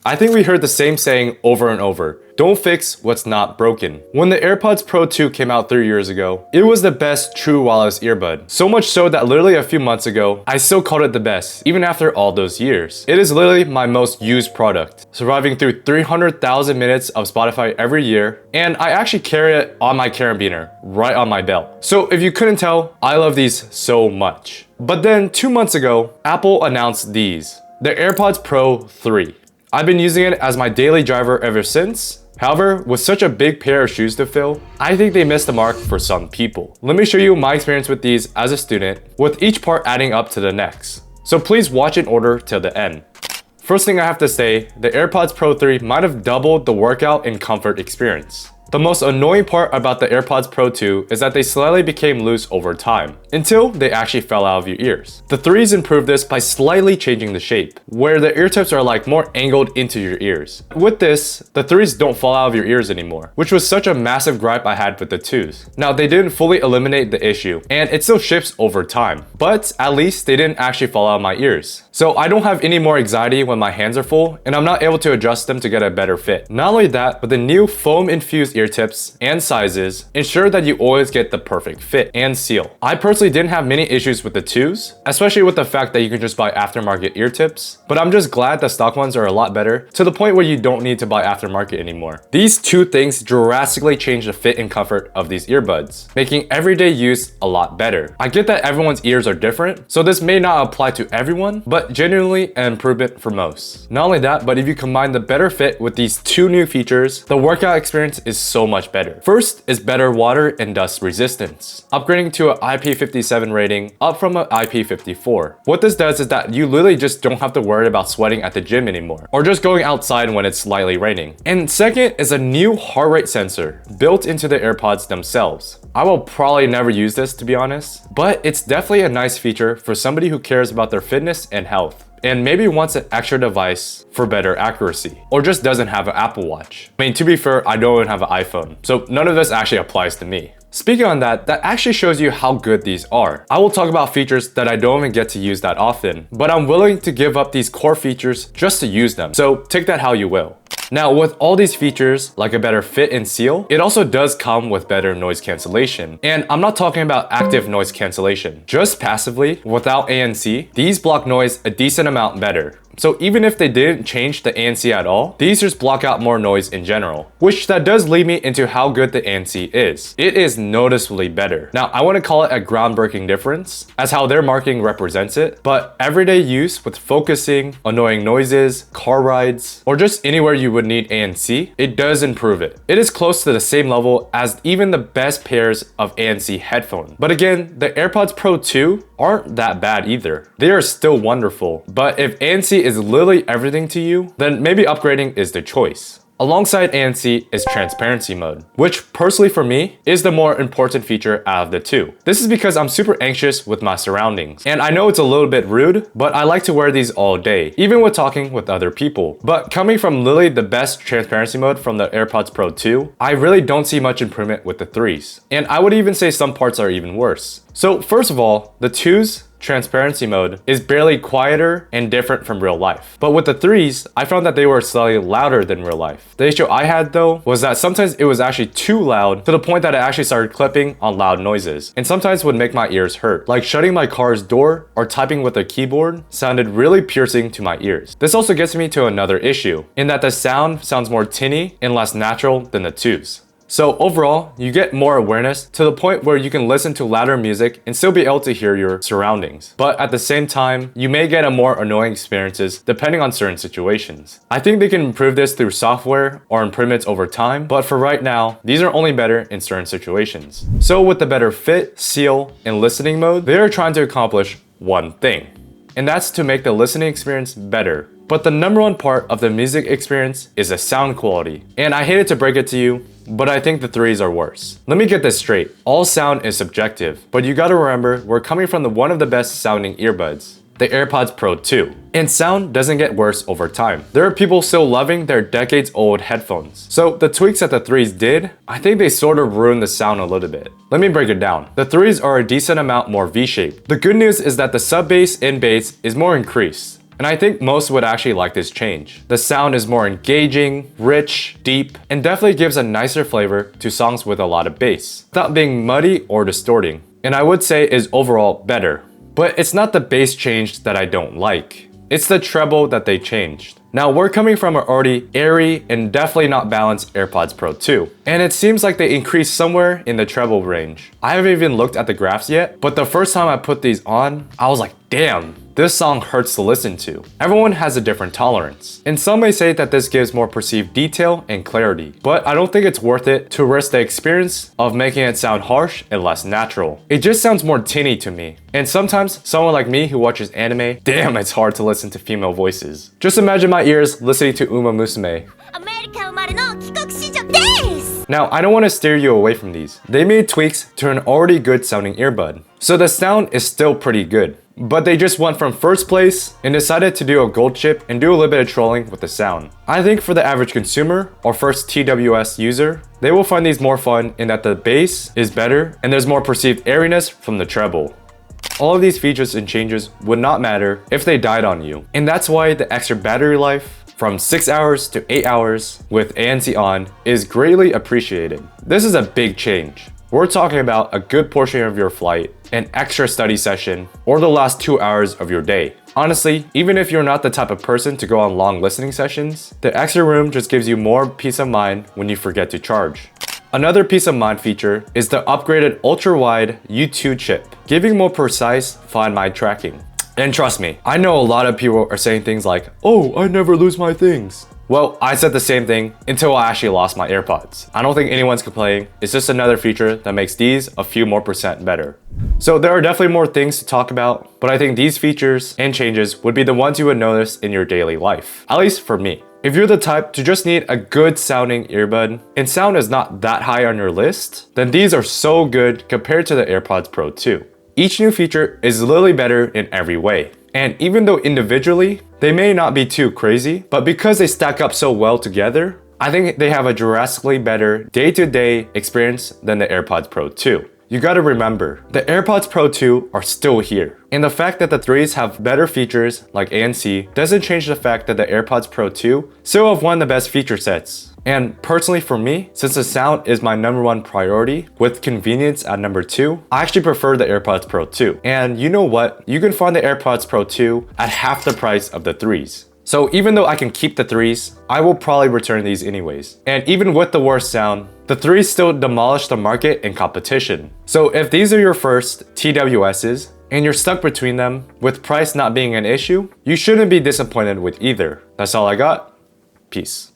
I think we heard the same saying over and over. Don't fix what's not broken. When the AirPods Pro 2 came out 3 years ago, it was the best true wireless earbud. So much so that literally a few months ago, I still called it the best, even after all those years. It is literally my most used product, surviving through 300,000 minutes of Spotify every year, and I actually carry it on my carabiner, right on my belt. So if you couldn't tell, I love these so much. But then 2 months ago, Apple announced these, the AirPods Pro 3. I've been using it as my daily driver ever since. However, with such a big pair of shoes to fill, I think they missed the mark for some people. Let me show you my experience with these as a student, with each part adding up to the next. So please watch in order till the end. First thing I have to say, the AirPods Pro 3 might have doubled the workout and comfort experience. The most annoying part about the AirPods Pro 2 is that they slightly became loose over time, until they actually fell out of your ears. The 3s improved this by slightly changing the shape, where the ear tips are like more angled into your ears. With this, the 3s don't fall out of your ears anymore, which was such a massive gripe I had with the 2s. Now, they didn't fully eliminate the issue, and it still shifts over time, but at least they didn't actually fall out of my ears. So I don't have any more anxiety when my hands are full, and I'm not able to adjust them to get a better fit. Not only that, but the new foam-infused ear tips and sizes ensure that you always get the perfect fit and seal. I personally didn't have many issues with the 2s, especially with the fact that you can just buy aftermarket ear tips, but I'm just glad the stock ones are a lot better to the point where you don't need to buy aftermarket anymore. These two things drastically change the fit and comfort of these earbuds, making everyday use a lot better. I get that everyone's ears are different, so this may not apply to everyone, but genuinely an improvement for most. Not only that, but if you combine the better fit with these two new features, the workout experience is so much better. First is better water and dust resistance, upgrading to an IP57 rating up from an IP54. What this does is that you literally just don't have to worry about sweating at the gym anymore, or just going outside when it's slightly raining. And second is a new heart rate sensor built into the AirPods themselves. I will probably never use this, to be honest, but it's definitely a nice feature for somebody who cares about their fitness and health, and maybe wants an extra device for better accuracy, or just doesn't have an Apple Watch. I mean, to be fair, I don't even have an iPhone, so none of this actually applies to me. Speaking on that, that actually shows you how good these are. I will talk about features that I don't even get to use that often, but I'm willing to give up these core features just to use them, so take that how you will. Now, with all these features, like a better fit and seal, it also does come with better noise cancellation. And I'm not talking about active noise cancellation. Just passively, without ANC, these block noise a decent amount better. So even if they didn't change the ANC at all, these just block out more noise in general, which that does lead me into how good the ANC is. It is noticeably better. Now, I want to call it a groundbreaking difference, as how their marketing represents it, but everyday use with focusing, annoying noises, car rides, or just anywhere you would need ANC, it does improve it. It is close to the same level as even the best pairs of ANC headphones. But again, the AirPods Pro 2 aren't that bad either. They are still wonderful, but if ANC is literally everything to you, then maybe upgrading is the choice. Alongside ANC is transparency mode, which personally for me is the more important feature out of the two. This is because I'm super anxious with my surroundings. And I know it's a little bit rude, but I like to wear these all day, even with talking with other people. But coming from literally the best transparency mode from the AirPods Pro 2, I really don't see much improvement with the 3s. And I would even say some parts are even worse. So first of all, the 2s, transparency mode is barely quieter and different from real life. But with the 3s, I found that they were slightly louder than real life. The issue I had though was that sometimes it was actually too loud to the point that I actually started clipping on loud noises, and sometimes would make my ears hurt. Like shutting my car's door or typing with a keyboard sounded really piercing to my ears. This also gets me to another issue, in that the sound sounds more tinny and less natural than the 2s. So overall, you get more awareness to the point where you can listen to louder music and still be able to hear your surroundings. But at the same time, you may get a more annoying experiences depending on certain situations. I think they can improve this through software or improvements over time, but for right now, these are only better in certain situations. So with the better fit, seal, and listening mode, they are trying to accomplish one thing, and that's to make the listening experience better. But the number one part of the music experience is the sound quality. And I hated to break it to you, but I think the 3s are worse. Let me get this straight. All sound is subjective, but you gotta remember we're coming from one of the best sounding earbuds, the AirPods Pro 2. And sound doesn't get worse over time. There are people still loving their decades old headphones. So the tweaks that the 3s did, I think they sort of ruined the sound a little bit. Let me break it down. The 3s are a decent amount more V-shaped. The good news is that the sub bass and bass is more increased. And I think most would actually like this change. The sound is more engaging, rich, deep, and definitely gives a nicer flavor to songs with a lot of bass, without being muddy or distorting. And I would say is overall better. But it's not the bass change that I don't like. It's the treble that they changed. Now we're coming from an already airy and definitely not balanced AirPods Pro 2. And it seems like they increased somewhere in the treble range. I haven't even looked at the graphs yet, but the first time I put these on, I was like, damn, this song hurts to listen to. Everyone has a different tolerance. And some may say that this gives more perceived detail and clarity, but I don't think it's worth it to risk the experience of making it sound harsh and less natural. It just sounds more tinny to me. And sometimes someone like me who watches anime, damn, it's hard to listen to female voices. Just imagine my ears listening to Uma Musume. Now, I don't want to steer you away from these. They made tweaks to an already good sounding earbud. So the sound is still pretty good. But they just went from first place and decided to do a gold chip and do a little bit of trolling with the sound. I think for the average consumer or first TWS user, they will find these more fun in that the bass is better and there's more perceived airiness from the treble. All of these features and changes would not matter if they died on you. And that's why the extra battery life from 6 hours to 8 hours with ANC on is greatly appreciated. This is a big change. We're talking about a good portion of your flight, an extra study session, or the last 2 hours of your day. Honestly, even if you're not the type of person to go on long listening sessions, the extra room just gives you more peace of mind when you forget to charge. Another peace of mind feature is the upgraded ultra-wide U2 chip, giving more precise Find My tracking. And trust me, I know a lot of people are saying things like, oh, I never lose my things. Well, I said the same thing until I actually lost my AirPods. I don't think anyone's complaining. It's just another feature that makes these a few more percent better. So there are definitely more things to talk about, but I think these features and changes would be the ones you would notice in your daily life, at least for me. If you're the type to just need a good sounding earbud and sound is not that high on your list, then these are so good compared to the AirPods Pro 2. Each new feature is literally better in every way. And even though individually, they may not be too crazy, but because they stack up so well together, I think they have a drastically better day-to-day experience than the AirPods Pro 2. You gotta remember, the AirPods Pro 2 are still here. And the fact that the 3s have better features like ANC doesn't change the fact that the AirPods Pro 2 still have one of the best feature sets. And personally for me, since the sound is my #1 priority with convenience at #2, I actually prefer the AirPods Pro 2. And you know what? You can find the AirPods Pro 2 at half the price of the 3s. So even though I can keep the 3s, I will probably return these anyways. And even with the worst sound, the 3s still demolish the market in competition. So if these are your first TWSs, and you're stuck between them, with price not being an issue, you shouldn't be disappointed with either. That's all I got. Peace.